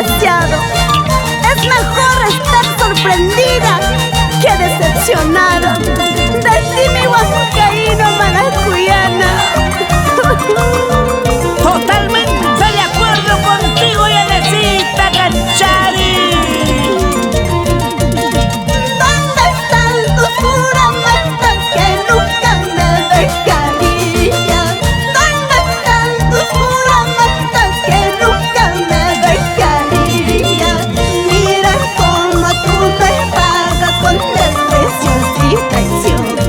demasiado. Es mejor estar sorprendida que decepcionada de ti, mi huancaíno maracuyana. Totalmente de acuerdo contigo, Yanecita Canchari. ¿Dónde están tus juramentos que nunca me dejarían? ¿Dónde están tus juramentos que nunca me dejarían? Mira cómo tú me pagas con desprecios y traiciones.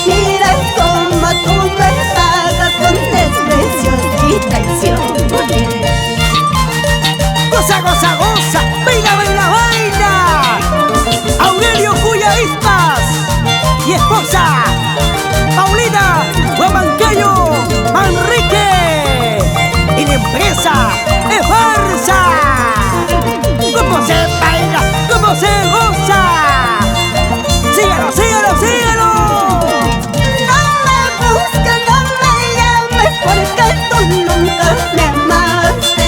Mira cómo tú me pagas con desprecios y traiciones. Goza, goza, goza, baila, baila, baila. Aurelio Cuya Ispas y esposa Paulina Huamancayo Manrique y la empresa Esparza. ¿Cómo se baila? ¿Cómo se goza? Síguelo, síguelo, síguelo. No me busques, no me llames, porque tú nunca me amaste.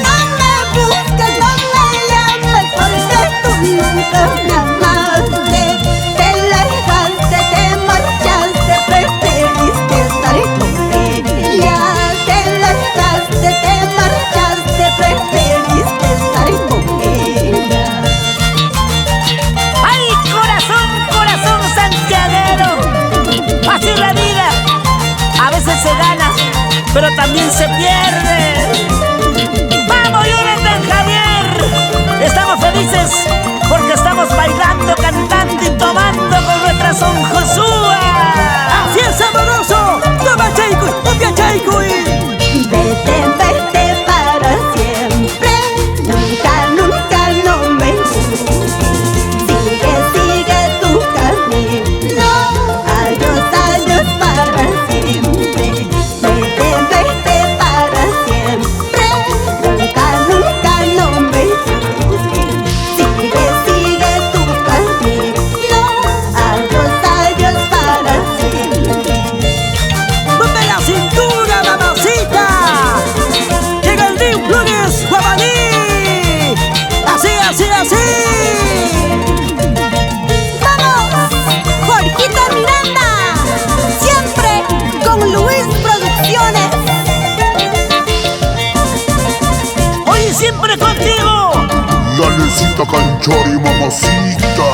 No me busques, no me llames, porque tú nunca me amaste. Te largaste, te marchaste, preferiste estar con ella. Te largaste, te marchaste, preferiste estar con ella. ¡Ay, corazón, corazón santiaguero! Así es la vida. A veces se gana, pero también se pierde. ¡Vamos, Jonathan Javier! Estamos felices porque estamos bailando, cantando y tomando con nuestra Son Josúa. Así es, sabroso. Toma chaicuy, toma chaicuy. Vete, vete para siempre. Nunca, nunca no me busques. Sigue, sigue tu camino. Adiós, adiós para siempre. Vete, vete para siempre. Nunca, nunca no me busques. Sigue, sigue tu camino. Adiós, adiós para siempre. ¡Mueve la cintura, mamacita! Llega el New Lunes Guamaní. Así, así, así. ¡Vamos! Jorgito Miranda, siempre con Luis Producciones. Hoy siempre contigo. Yanecita Canchari, mamacita.